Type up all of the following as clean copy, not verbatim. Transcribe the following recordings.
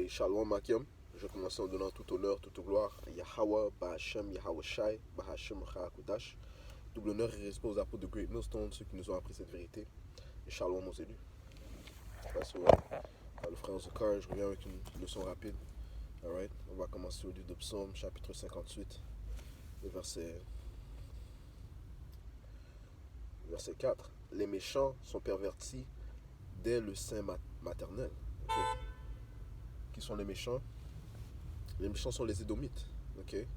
Et Shalom Makiam, je commence en donnant tout honneur, toute gloire à Yahweh, Bahashem, Yahweh Shai, Bahashem, Kudash. Double honneur et respect aux apôtres de Great Millstone, ceux qui nous ont appris cette vérité. Et Shalom aux élus. Le frère Zakar, je reviens avec une leçon rapide. Alright, on va commencer au livre de Psaume, chapitre 58, le verset 4. Les méchants sont pervertis dès le sein maternel. Okay? Qui sont les méchants? Les méchants sont les Édomites, okay?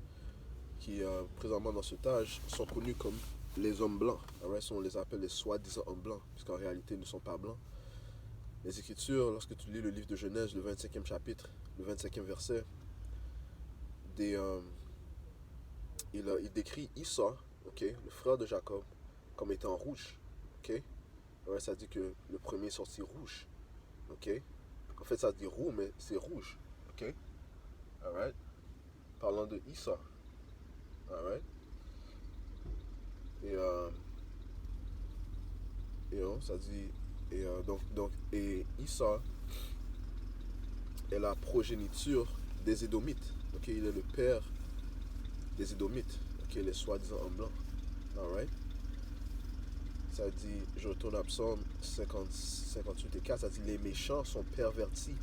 Qui présentement dans cet âge sont connus comme les hommes blancs. Right? On les appelle les soi-disant hommes blancs, puisqu'en réalité ils ne sont pas blancs. Les Écritures, lorsque tu lis le livre de Genèse, le 25e chapitre, le 25e verset, il décrit Esau, okay, le frère de Jacob, comme étant rouge. Okay? Ouais, ça dit que le premier est sorti rouge. Okay? En fait, ça dit roux, mais c'est rouge. Okay? Alright? Parlant de Esau. Alright? Ça dit. Et Esau est la progéniture des Édomites. Okay? Il est le père des Édomites. Okay? Les soi-disant hommes blancs. Alright? Ça dit, je retourne à Psaume 58 et 4, ça dit les méchants sont pervertis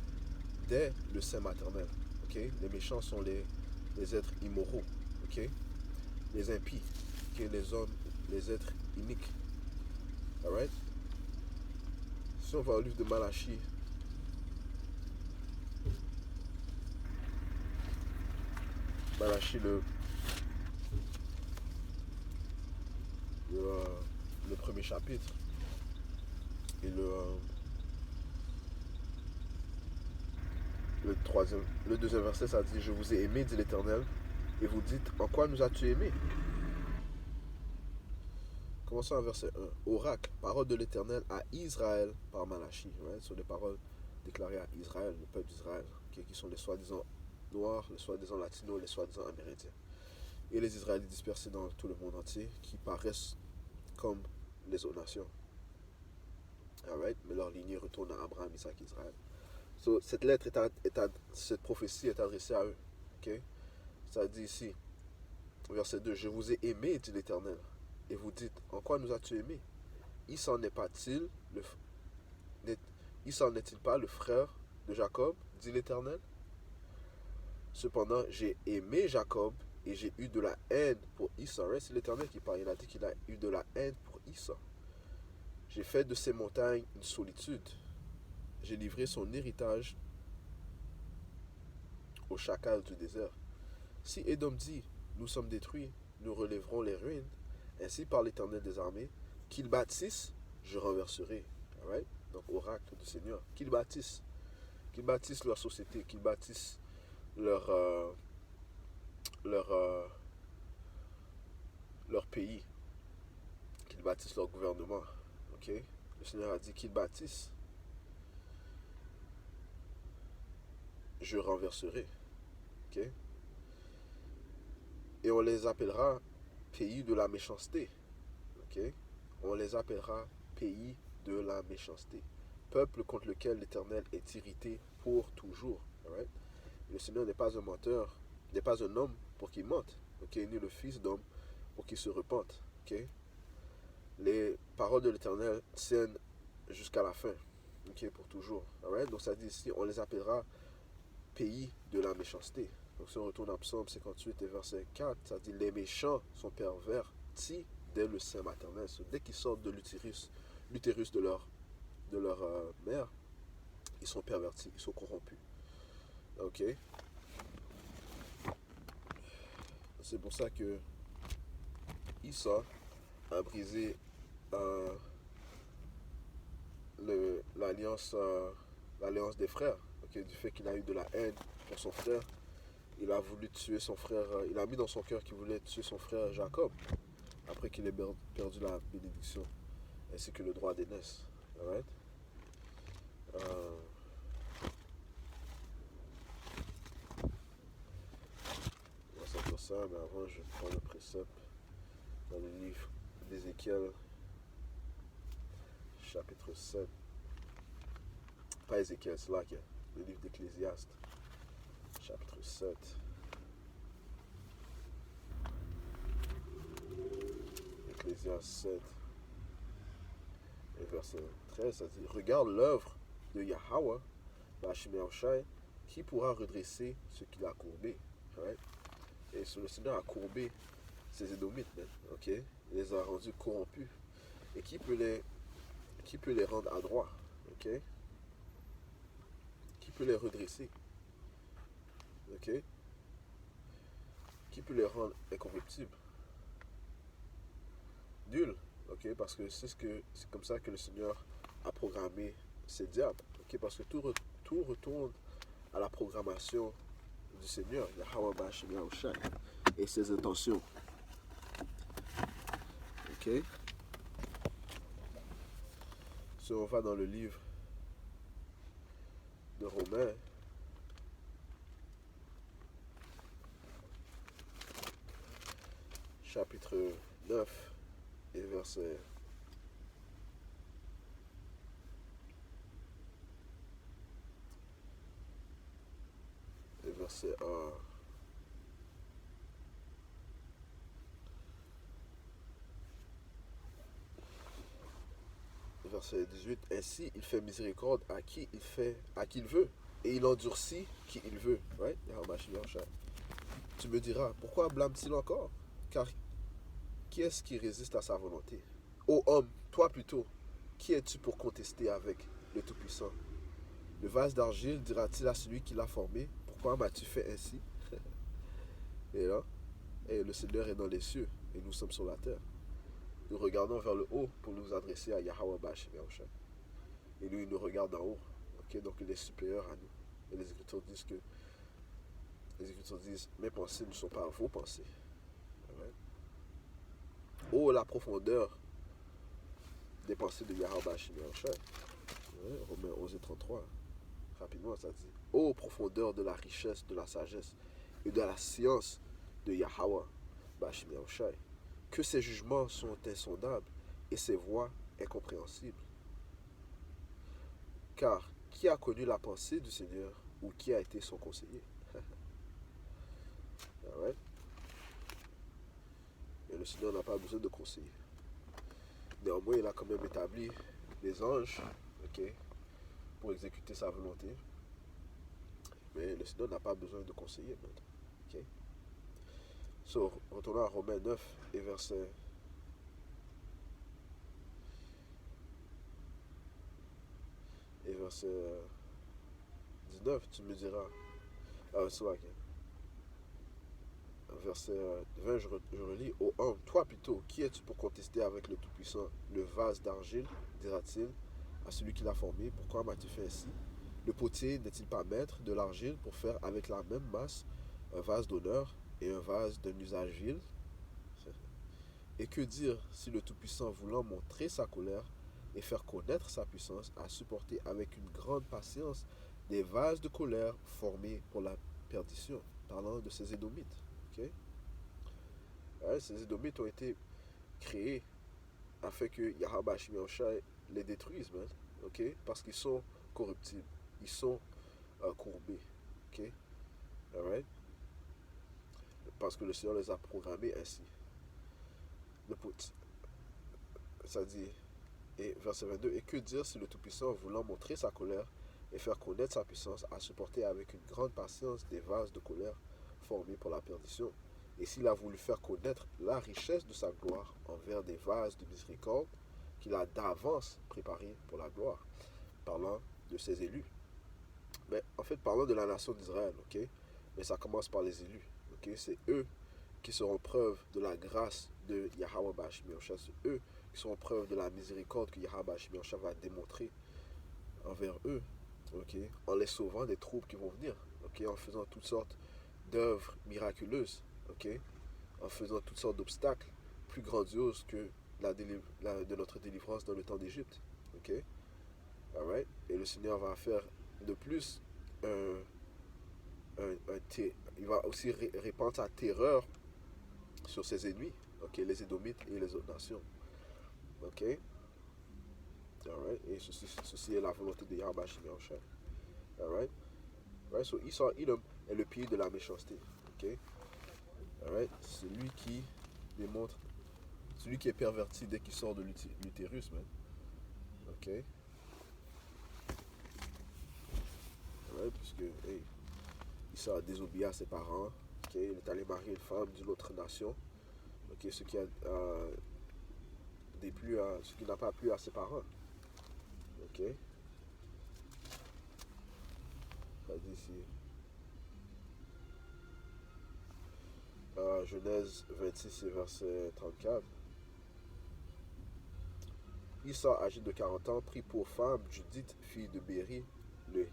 dès le sein maternel. Okay? Les méchants sont les êtres immoraux. Okay? Les impies. Okay? Les hommes, les êtres iniques. Alright? Si on va au livre de Malachie, le premier chapitre et le deuxième verset, ça dit, je vous ai aimé, dit l'Éternel, et vous dites, en quoi nous as-tu aimé? Commençons à verset 1. Oracle, parole de l'Éternel à Israël par Malachie. Right? Ce sont des paroles déclarées à Israël, le peuple d'Israël, okay, qui sont les soi-disant noirs, les soi-disant latinos, les soi-disant amérindiens. Et les Israélites dispersés dans tout le monde entier, qui paraissent comme les autres nations. Alright? Mais leur lignée retourne à Abraham, Isaac, Israël. So, cette lettre cette prophétie est adressée à eux. Okay? Ça dit ici, verset 2, je vous ai aimé, dit l'Éternel. Et vous dites, en quoi nous as-tu aimé? Esau n'est-il pas le frère de Jacob, dit l'Éternel? Cependant, j'ai aimé Jacob et j'ai eu de la haine pour Esau. C'est l'Éternel qui parle. Il a dit qu'il a eu de la haine pour Esau. J'ai fait de ces montagnes une solitude. J'ai livré son héritage au chacal du désert. Si Édom dit, nous sommes détruits, nous relèverons les ruines, ainsi par l'Éternel des armées, qu'ils bâtissent, je renverserai. Right? Donc, oracle du Seigneur. Qu'ils bâtissent leur société, qu'ils bâtissent leur pays, qu'ils bâtissent leur gouvernement. Okay? Le Seigneur a dit qu'ils bâtissent, je renverserai. Okay? Et on les appellera pays de la méchanceté. Okay? On les appellera pays de la méchanceté. Peuple contre lequel l'Éternel est irrité pour toujours. Right? Le Seigneur n'est pas un menteur, n'est pas un homme pour qu'il mente, okay? Ni le fils d'homme pour qu'il se repente. Okay? Les paroles de l'Éternel tiennent jusqu'à la fin, okay? Pour toujours. Right? Donc ça dit ici, on les appellera pays de la méchanceté. Donc si on retourne à Psaume 58 et verset 4, ça dit les méchants sont pervertis dès le sein maternel. Dès qu'ils sortent de l'utérus de leur mère, ils sont pervertis, ils sont corrompus. Ok? C'est pour ça que Esau a brisé l'alliance des frères, okay? Du fait qu'il a eu de la haine pour son frère. Il a voulu tuer son frère, il a mis dans son cœur qu'il voulait tuer son frère Jacob, après qu'il ait perdu la bénédiction, ainsi que le droit d'aînesse. Alright? On va sortir ça, mais avant je prends le précepte dans le livre d'Ézéchiel, chapitre 7. Pas Ézéchiel, c'est là qu'il y a. le livre d'Ecclésiaste, chapitre 7. Ecclésiaste 7, et verset 13, ça dit, regarde l'œuvre de Yahweh, Bashim Yahushai, qui pourra redresser ce qu'il a courbé. Right? Et le Seigneur a courbé ces Édomites, ok? Il les a rendus corrompus. Et qui peut les rendre adroits, ok? Qui peut les redresser, ok? Qui peut les rendre incorruptibles? Nul, ok? Parce que c'est comme ça que le Seigneur a programmé ces diables, ok? Parce que tout retourne à la programmation du Seigneur, Yahweh Bashim Yahushai, et ses intentions, ok? Si on va dans le livre de Romains, chapitre 9 et verset 1. Verset 18. Ainsi, il fait miséricorde à qui il veut, et il endurcit qui il veut. Right? Tu me diras, pourquoi blâme-t-il encore? Car qui est-ce qui résiste à sa volonté? Ô homme, toi plutôt, qui es-tu pour contester avec le Tout-Puissant? Le vase d'argile dira-t-il à celui qui l'a formé, pourquoi m'as-tu fait ainsi? Et là, le Seigneur est dans les cieux, et nous sommes sur la terre. Nous regardons vers le haut pour nous adresser à Yahweh Bashim Yahushai. Et lui, il nous regarde en haut. Okay? Donc, il est supérieur à nous. Et les Écritures disent, mes pensées ne sont pas vos pensées. Right? Oh, la profondeur des pensées de Yahweh Bashim Yahushai. Right? Romains 11 et 33. Rapidement, ça dit, ô profondeur de la richesse, de la sagesse et de la science de Yahweh Bashim Yahushai, que ses jugements sont insondables et ses voies incompréhensibles. Car qui a connu la pensée du Seigneur ou qui a été son conseiller? Right? Et le Seigneur n'a pas besoin de conseiller. Néanmoins, il a quand même établi des anges, okay, pour exécuter sa volonté. Mais le Seigneur n'a pas besoin de conseiller. Okay? So, retournons à Romains 9 et verset 19, tu me diras. C'est vrai, verset 20, je relis. Ô homme, toi plutôt, qui es-tu pour contester avec le Tout-Puissant? Le vase d'argile, dira-t-il à celui qui l'a formé, pourquoi m'as-tu fait ainsi? Le potier n'est-il pas maître de l'argile pour faire avec la même masse un vase d'honneur et un vase d'un usage vil? Et que dire si le Tout-Puissant, voulant montrer sa colère et faire connaître sa puissance, a supporté avec une grande patience des vases de colère formés pour la perdition, parlant de ces Édomites. Okay? Ouais, ces Édomites ont été créés afin que Yahweh Bashim Yahushai les détruise, man. Okay? Parce qu'ils sont corruptibles, ils sont courbés. Okay? Alright? Parce que le Seigneur les a programmés ainsi. Ça dit, et verset 22, et que dire si le Tout-Puissant, voulant montrer sa colère et faire connaître sa puissance, a supporté avec une grande patience des vases de colère formés pour la perdition, et s'il a voulu faire connaître la richesse de sa gloire envers des vases de miséricorde qu'il a d'avance préparés pour la gloire, parlant de ses élus. Mais en fait, parlant de la nation d'Israël, ok? Mais ça commence par les élus, ok? C'est eux qui seront preuve de la grâce de Yahweh Bashim Yahushai. C'est eux qui seront preuve de la miséricorde que Yahweh Bashim Yahushai va démontrer envers eux, ok? En les sauvant des troubles qui vont venir, ok? En faisant toutes sortes d'œuvres miraculeuses, ok? En faisant toutes sortes d'obstacles plus grandioses que de notre délivrance dans le temps d'Égypte, ok? Alright? Et le Seigneur va faire de plus il va aussi répandre sa terreur sur ses ennemis, ok, les Édomites et les autres nations. Ok? Alright? Et ceci est la volonté de Yahweh Bashim Yahushai. Alright? Right? So Esau, Edom est le pays de la méchanceté. Ok? Alright? Celui qui démontre, celui qui est perverti dès qu'il sort de l'utérus, man. Ok? Alright? Puisque, hey, Esau a désobéi à ses parents. Ok? Il est allé marier une femme d'une autre nation. Ok? Ce qui a déplu à, ce qui n'a pas plu à ses parents. Ok? Ça dit ici. Genèse 26 et verset 34. Esau, âgé de 40 ans, prit pour femme Judith, fille de Béri, le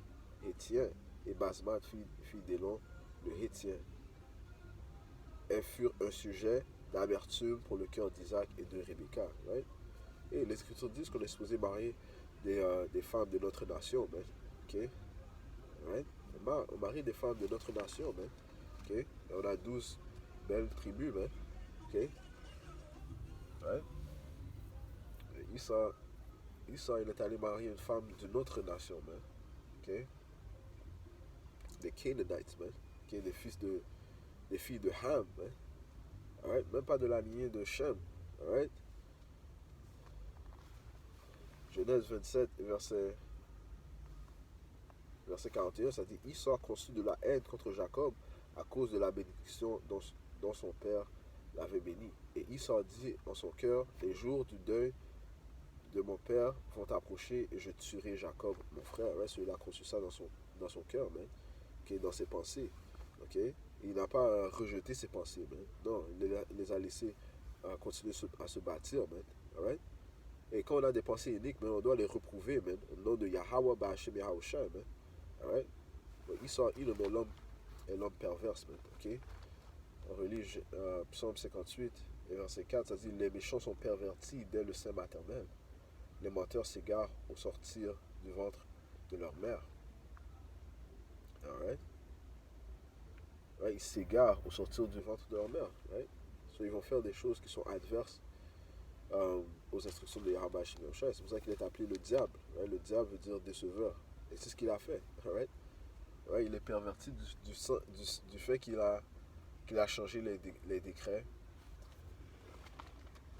Hétien, et Basmat, fille d'Élon, le Hétien. Elles furent un sujet d'amertume pour le cœur d'Isaac et de Rebecca. Right? Et les Écritures disent qu'on est supposé marier des femmes de notre nation. Man. Okay? Right? On marie des femmes de notre nation. Man. Okay? Et on a 12 belles tribus. Man. Okay? Right? Esau, il est allé marier une femme d'une autre nation. Man. Okay? Des Canaanites. Man. Okay? Des filles de Ham. Man. Alright? Même pas de la lignée de Shem. Alright? Genèse 27, verset 41, ça dit Esau conçut de la haine contre Jacob à cause de la bénédiction dont son père l'avait béni. Et Esau dit en son cœur les jours du deuil de mon père vont approcher et je tuerai Jacob, mon frère. Ouais, il a conçu ça dans son cœur, man. Okay, dans ses pensées. Okay? Il n'a pas rejeté ses pensées, man. Non, il les a laissées continuer à se bâtir, man. Alright? Et quand on a des pensées uniques, man, on doit les reprouver, man. Au nom de Yahweh, Ba'ashem Yahushua, man. Alright? Esau, est l'homme perverse, man. Ok? On relit Psaume 58 et verset 4, ça dit les méchants sont pervertis dès le sein maternel. Les menteurs s'égarent au sortir du ventre de leur mère. Alright? Right? Ils s'égarent au sortir du ventre de leur mère. Right? So, ils vont faire des choses qui sont adverses aux instructions de Yahweh Shimon. C'est pour ça qu'il est appelé le diable. Right? Le diable veut dire déceveur. Et c'est ce qu'il a fait. Right? Right? Il est perverti du fait qu'il a changé les décrets.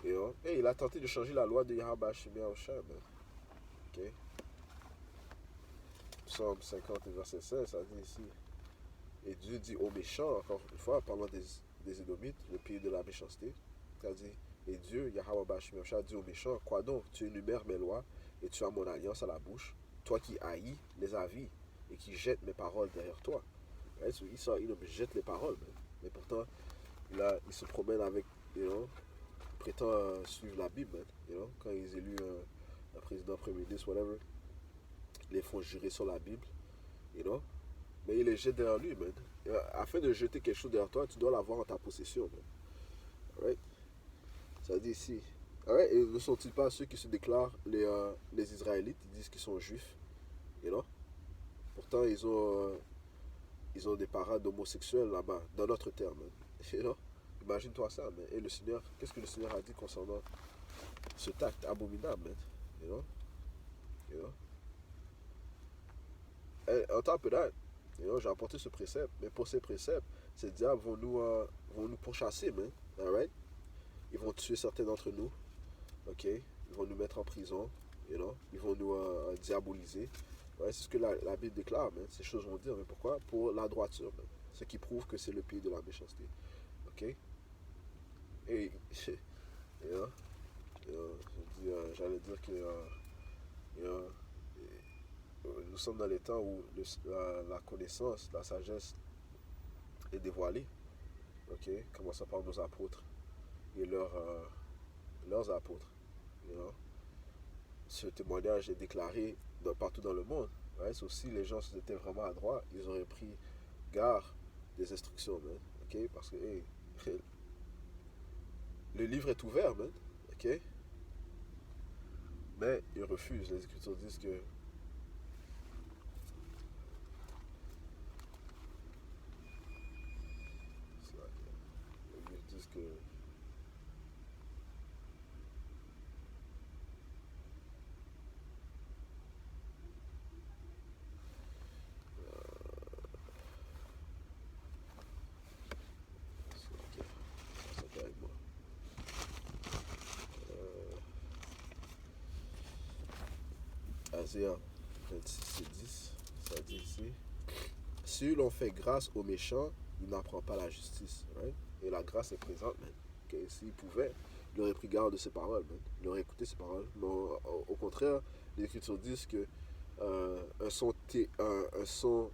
Et il a tenté de changer la loi de Yahweh Shimon. Okay? Psaume 50, verset 16, ça dit ici. Et Dieu dit aux méchants, encore une fois, parlant des Édomites, le pays de la méchanceté, ça dit, et Dieu, Yahweh Bashim dit aux méchants, quoi donc, tu énumères mes lois et tu as mon alliance à la bouche, toi qui haïs les avis et qui jettes mes paroles derrière toi. Right? So, il jette les paroles, mais pourtant, il se promène avec, il prétend suivre la Bible, quand ils éluent un président, premier ministre, whatever, ils les font jurer sur la Bible, mais il les jette derrière lui, man. Afin de jeter quelque chose derrière toi, tu dois l'avoir en ta possession, man. Alright? Ça dit ici. Alright? Et ne sont-ils pas ceux qui se déclarent les Israélites? Ils disent qu'ils sont juifs. Pourtant, ils ont des parades homosexuels là-bas, dans notre terre, man. Imagine-toi ça, man. Et le Seigneur, qu'est-ce que le Seigneur a dit concernant cet acte abominable, man? And on top of that, j'ai apporté ce précepte, mais pour ces préceptes, ces diables vont nous pourchasser, man. Alright? Ils vont tuer certains d'entre nous. Ok? Ils vont nous mettre en prison. Ils vont nous diaboliser. Ouais, c'est ce que la Bible déclare, man. Ces choses vont dire, mais pourquoi? Pour la droiture, man. Ce qui prouve que c'est le pays de la méchanceté. Ok? Et, j'allais dire que nous sommes dans les temps où la connaissance, la sagesse est dévoilée. Ok? Commençons par nos apôtres et leurs apôtres. Ce témoignage est déclaré partout dans le monde. Right? So, si les gens étaient vraiment adroits, ils auraient pris garde des instructions, man. Ok? Parce que hey, le livre est ouvert, man. Ok? Mais ils refusent. Les Écritures disent que ils disent que Isaiah 26 et 10, ça dit ici, si l'on fait grâce aux méchants, il n'apprend pas la justice. Right? Et la grâce est présente, man. Okay? S'il pouvait, il aurait pris garde de ses paroles, man. Il aurait écouté ses paroles. Mais au contraire, les Écritures disent que un son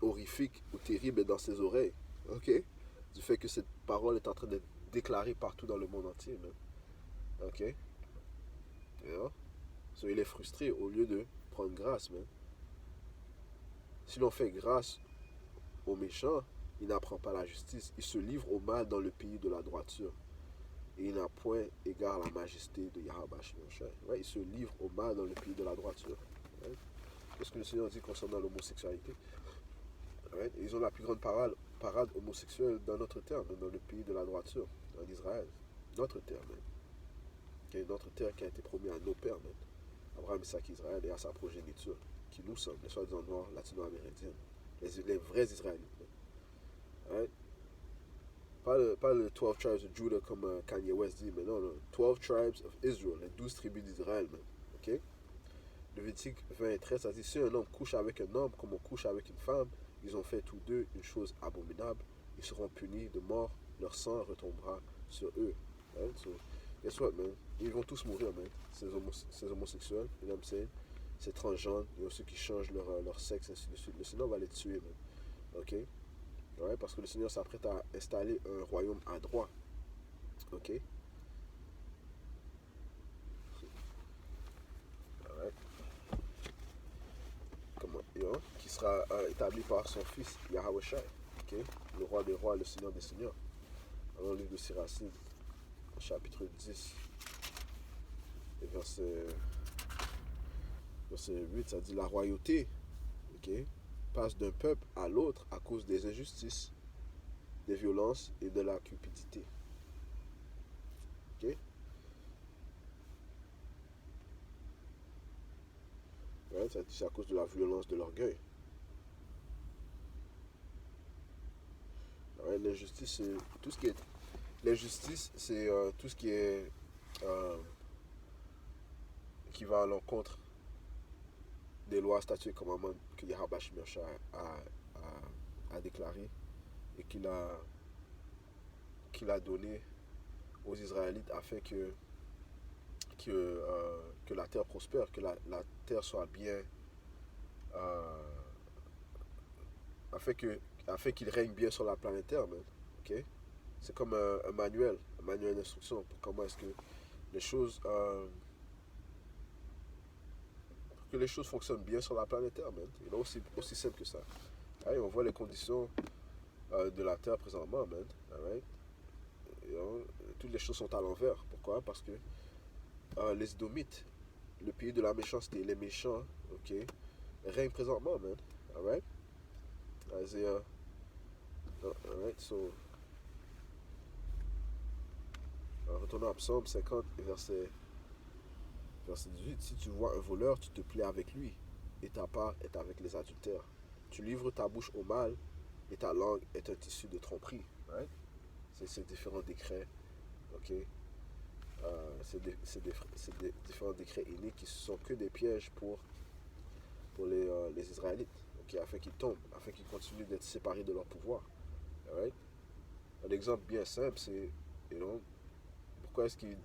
horrifique ou terrible est dans ses oreilles. Ok? Du fait que cette parole est en train d'être déclarée partout dans le monde entier, man. Ok? Yeah. So, il est frustré au lieu de prendre grâce, man. Si l'on fait grâce aux méchants, il n'apprend pas la justice. Il se livre au mal dans le pays de la droiture. Et il n'a point égard à la majesté de Yahweh Shemashai. Ouais, il se livre au mal dans le pays de la droiture. Ouais. Qu'est-ce que le Seigneur dit concernant l'homosexualité? Ouais. Ils ont la plus grande parade homosexuelle dans notre terre, dans le pays de la droiture, en Israël. Notre terre, même. Notre terre qui a été promise à nos pères, même. Abraham, Isaac, Israël et à sa progéniture, qui nous sommes, les soi-disant noirs latino-amérindiens, les vrais Israélites. Ouais. Pas le 12 tribes of Judah comme Kanye West dit, mais non, non. 12 tribes of Israel, les 12 tribus d'Israël, même. Ok? Lévitique 20 et 13, ça dit, si un homme couche avec un homme comme on couche avec une femme, ils ont fait tous deux une chose abominable, ils seront punis de mort, leur sang retombera sur eux. Right? So, guess what, man? Ils vont tous mourir, man. Ces homosexuels, you know what I'm saying? Ces transgenres, il y a ceux qui changent leur sexe, ainsi de suite. Le Seigneur va les tuer, man. Ok? Ouais, parce que le Seigneur s'apprête à installer un royaume à droit. Ok? Alright. Qui sera établi par son fils Yahweh Shai. Ok? Le roi des rois, le Seigneur des seigneurs. Dans le livre de Siracide, chapitre 10, et verset 8, ça dit la royauté, ok, passe d'un peuple à l'autre à cause des injustices, des violences et de la cupidité. Ok? Ouais, ça dit c'est à cause de la violence de l'orgueil. Ouais, l'injustice, c'est tout ce qui est. L'injustice, c'est tout ce euh, qui va à l'encontre des lois, statuts et commandements que Yahweh Shemashai a déclaré et qu'il a donné aux Israélites afin que la terre prospère, que la terre soit bien, euh, afin qu'il règne bien sur la planète Terre, man. Ok? C'est comme un manuel d'instruction pour comment est-ce que les choses, pour que les choses fonctionnent bien sur la planète Terre, man. Et aussi simple que ça. Allez, on voit les conditions de la Terre présentement, man. Alright? Toutes les choses sont à l'envers. Pourquoi? Parce que les Édomites, le pays de la méchanceté, les méchants, ok, règnent présentement, man. Alright? Isaiah. Alright, so. Retournons à Psaume 50, verset 18. Si tu vois un voleur, tu te plais avec lui, et ta part est avec les adultères. Tu livres ta bouche au mal, et ta langue est un tissu de tromperie. Right? C'est différents décrets, ok? C'est des différents décrets iniques qui sont que des pièges pour les Israélites, okay? Afin qu'ils tombent, afin qu'ils continuent d'être séparés de leur pouvoir. Right? Un exemple bien simple, c'est, pourquoi est-ce il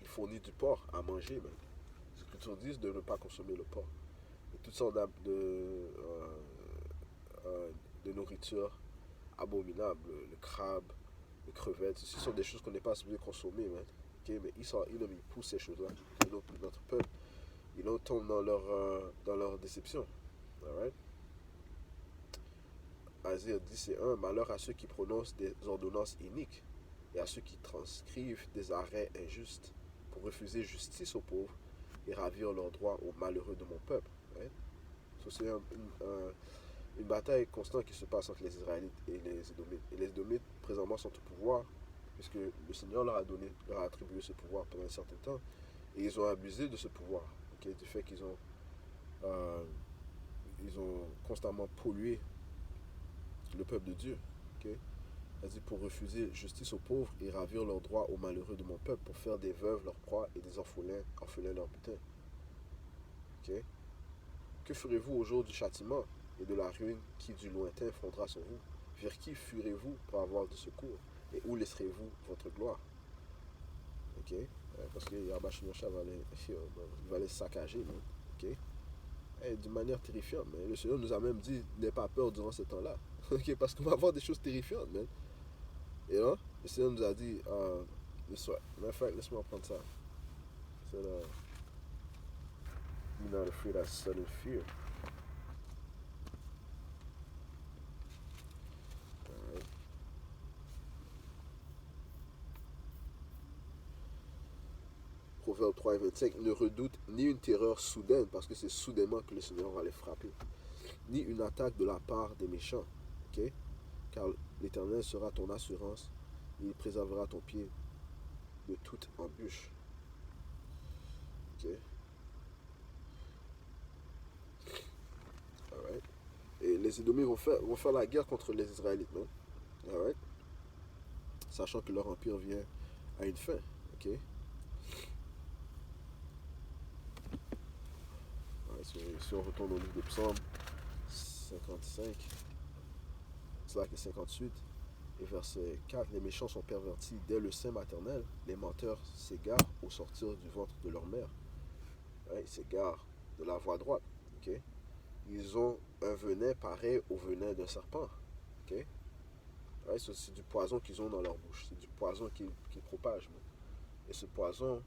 fournit du porc à manger, même. Les Écritures disent de ne pas consommer le porc. Et toutes sortes de nourriture abominables, le crabe, les crevettes, ce sont des choses qu'on n'est pas supposé consommer, man. Okay? Mais ils poussent ces choses-là. Notre peuple, ils tombent dans leur déception. Alright? Isaiah 10 et 1, malheur à ceux qui prononcent des ordonnances iniques et à ceux qui transcrivent des arrêts injustes pour refuser justice aux pauvres et ravir leurs droits aux malheureux de mon peuple. Right? So, c'est une bataille constante qui se passe entre les Israélites et les Édomites. Et les Édomites, présentement, sont au pouvoir, puisque le Seigneur leur a attribué ce pouvoir pendant un certain temps. Et ils ont abusé de ce pouvoir, okay, du fait euh, ils ont constamment pollué le peuple de Dieu. Okay? Elle dit pour refuser justice aux pauvres et ravir leurs droits aux malheureux de mon peuple, pour faire des veuves leur proie et des orphelins leur butin. Ok? Que ferez-vous au jour du châtiment et de la ruine qui du lointain fondra sur vous? Vers qui fuirez-vous pour avoir du secours? Et où laisserez-vous votre gloire? Ok? Parce que Yabashimosha va les saccager. Ok? Et d'une manière terrifiante. Mais le Seigneur nous a même dit n'aie pas peur durant ce temps-là. Ok? Parce qu'on va voir des choses terrifiantes. Man. Et là, le Seigneur nous a dit le soir. Mais frère, laisse-moi prendre ça. C'est là. You're not afraid of sudden fear. Alright. Proverbe 3 et 25, ne redoute ni une terreur soudaine, parce que c'est soudainement que le Seigneur va les frapper, ni une attaque de la part des méchants. Okay? Car l'Éternel sera ton assurance, et il préservera ton pied de toute embûche. Okay? Alright. Et les Édomites vont faire la guerre contre les Israélites. Non? Alright. Sachant que leur empire vient à une fin. Okay? Si on retourne au livre de Psaume 55, c'est là que 58, et verset 4, les méchants sont pervertis dès le sein maternel, les menteurs s'égarent au sortir du ventre de leur mère. Ouais, ils s'égarent de la voie droite. Okay? Ils ont un venin pareil au venin d'un serpent. Okay? Ouais, c'est du poison qu'ils ont dans leur bouche. C'est du poison qui propage. Et ce poison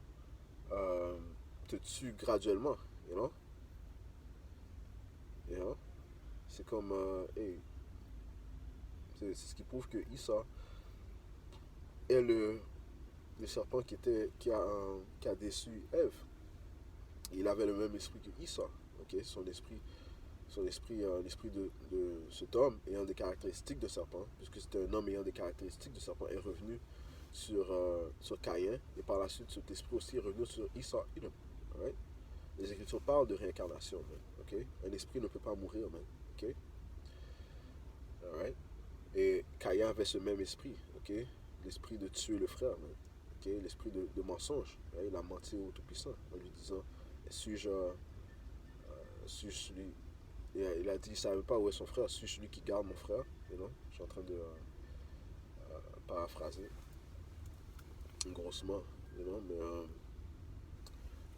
te tue graduellement. You know? You know? C'est comme... hey, c'est ce qui prouve que Issa est le serpent qui a déçu Ève. Il avait le même esprit que Issa. Okay? L'esprit de cet homme ayant des caractéristiques de serpent, puisque c'était un homme ayant des caractéristiques de serpent, est revenu sur Caïn, et par la suite cet esprit aussi est revenu sur Issa Edom. Right? Les Écritures parlent de réincarnation. Man. Okay? Un esprit ne peut pas mourir. Man. Okay? Alright? Et Caïn avait ce même esprit. Okay? L'esprit de tuer le frère. Man. Okay? L'esprit de mensonge. Right? Il a menti au Tout-Puissant en lui disant suis-je celui. Il a dit il ne savait pas où est son frère, suis-je celui qui garde mon frère. You know? Je suis en train de paraphraser grossement. You know? Mais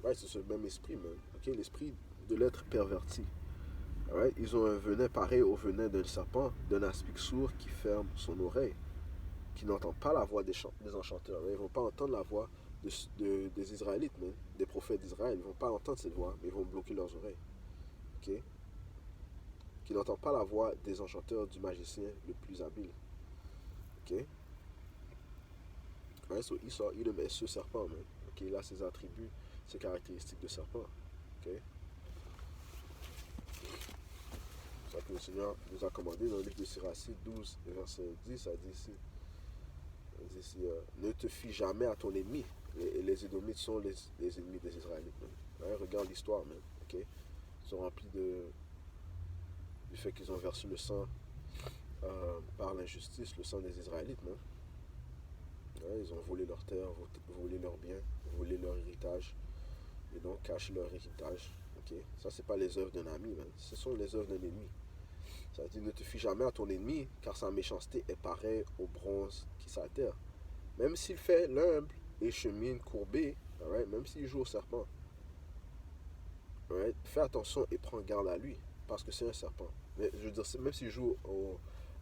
ouais, c'est ce même esprit, man. Okay? L'esprit de l'être perverti. Right? Ils ont un venin pareil au venin d'un serpent, d'un aspic sourd qui ferme son oreille, qui n'entend pas la voix des enchanteurs. Right? Ils ne vont pas entendre la voix des Israélites, man, des prophètes d'Israël. Ils ne vont pas entendre cette voix, mais ils vont bloquer leurs oreilles. Okay? Qui n'entend pas la voix des enchanteurs du magicien le plus habile. Okay? Right? So Esau, Edom est ce serpent, man. Okay? Il a ses attributs, ses caractéristiques de serpent. Okay? C'est ça que le Seigneur nous a commandé dans le livre de Siracide 12, verset 10, ça dit ici, ne te fie jamais à ton ennemi. Les Édomites sont les ennemis des Israélites. Ouais, regarde l'histoire, même. Okay? Ils sont remplis du fait qu'ils ont versé le sang par l'injustice, le sang des Israélites. Ouais, ils ont volé leurs terres, volé leurs biens, volé leur héritage, et donc caché leur héritage. Okay? Ça, c'est pas les œuvres d'un ami, man. Ce sont les œuvres d'un ennemi. Ça dit ne te fie jamais à ton ennemi, car sa méchanceté est pareille au bronze qui s'altère. Même s'il fait l'humble et chemine courbée, right, même s'il joue au serpent, right, fais attention et prends garde à lui, parce que c'est un serpent. Mais je veux dire, même s'il joue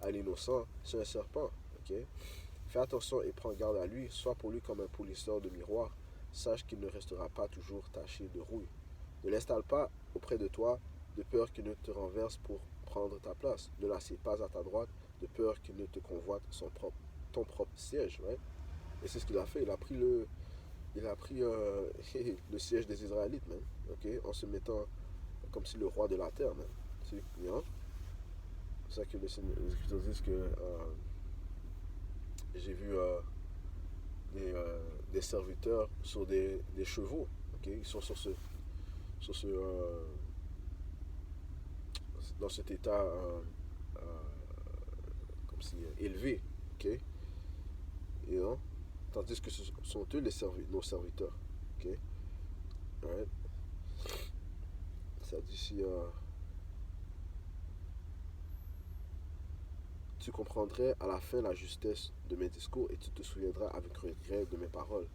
à l'innocent, c'est un serpent. Okay? Fais attention et prends garde à lui, sois pour lui comme un polisseur de miroir. Sache qu'il ne restera pas toujours taché de rouille. Ne l'installe pas auprès de toi, de peur qu'il ne te renverse pour prendre ta place. Ne l'assieds pas à ta droite, de peur qu'il ne te convoite ton propre siège. Right? Et c'est ce qu'il a fait. Il a pris le siège des Israélites, man. Okay? En se mettant comme si le roi de la terre. Man. C'est ça que les Écritures disent que j'ai vu des serviteurs sur des chevaux. Okay? Ils sont dans cet état comme si élevé. ok? Et non? Tandis que ce sont eux nos serviteurs, ok? Alright? Ça dit ici, tu comprendrais à la fin la justesse de mes discours et tu te souviendras avec regret de mes paroles.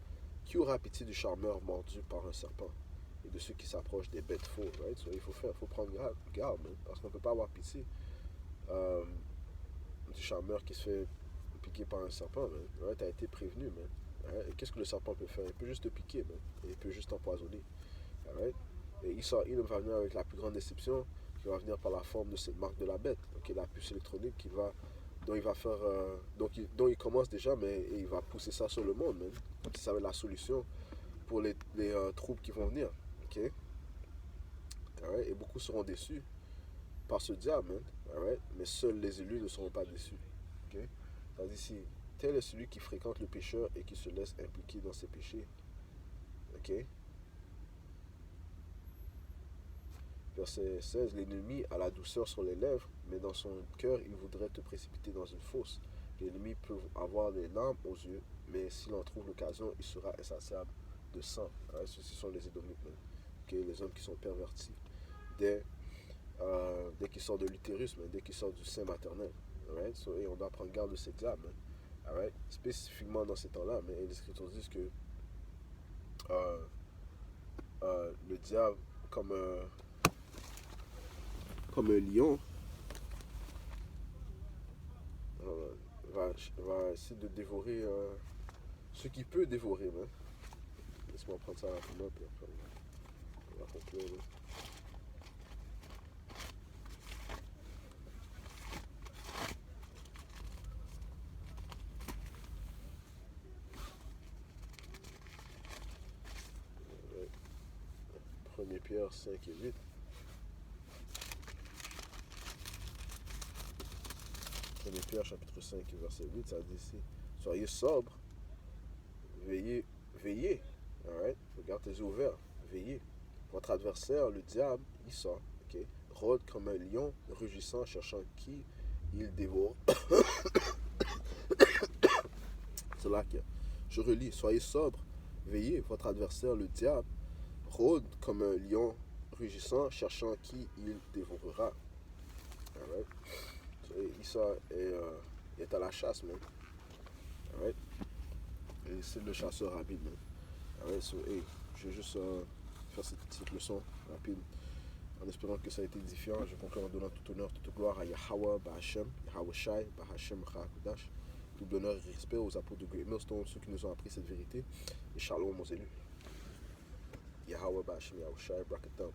Qui aura pitié du charmeur mordu par un serpent et de ceux qui s'approchent des bêtes faux, right? So, faut prendre garde, man, parce qu'on ne peut pas avoir pitié euh, du charmeur qui se fait piquer par un serpent, man. Right? T'as été prévenu, man. Right? Et qu'est-ce que le serpent peut faire? Il peut juste te piquer, man. Et il peut juste t'empoisonner. Right? Et il va venir avec la plus grande déception, qui va venir par la forme de cette marque de la bête, okay? La puce électronique dont il va faire, dont il commence déjà, mais il va pousser ça sur le monde, man. Ça va être la solution pour les troubles qui vont venir, ok? Alright? Et beaucoup seront déçus par ce diable, man. Alright? Mais seuls les élus ne seront pas déçus, ok? C'est-à-dire ici, tel est celui qui fréquente le pécheur et qui se laisse impliquer dans ses péchés, ok? Verset 16, l'ennemi a la douceur sur les lèvres, mais dans son cœur, il voudrait te précipiter dans une fosse. L'ennemi peut avoir des larmes aux yeux, mais s'il en trouve l'occasion, il sera insatiable de sang. Right? Ceux-ci sont les Édomites, okay? Les hommes qui sont pervertis dès qu'ils sortent de l'utérus, dès qu'ils sortent du sein maternel. Right? So, et on doit prendre garde de ces diables. Right? Spécifiquement dans ces temps-là, mais les Écritures disent que euh, le diable, comme un lion, va essayer de dévorer ce qu'il peut dévorer. Hein. Laisse-moi prendre ça rapidement, puis après on va conclure. Là. Ouais. 1 Pierre 5 et 8. 1 Pierre chapitre 5 verset 8, ça dit ici, soyez sobres, veillez, alright? Regarde tes yeux ouverts, veillez. Votre adversaire, le diable, il sort, ok? Rôde comme un lion, rugissant, cherchant qui il dévore. C'est là que je relis, soyez sobres, veillez. Votre adversaire, le diable, rôde comme un lion, rugissant, cherchant qui il dévorera. Alright? Issa est à la chasse, man. Alright? Et c'est le chasseur rapide, man. Alright, so, hey, je vais juste faire cette petite leçon rapide. En espérant que ça a été édifiant, je conclue en donnant tout honneur, toute gloire à Yahweh, Bahashem, Yahweh Shai, Bahashem, Rahakudash. Tout honneur et respect aux apôtres de Great Millstone, ceux qui nous ont appris cette vérité. Et shalom aux élus. Yahweh, Bahashem, Yahweh Shai, Brakatam.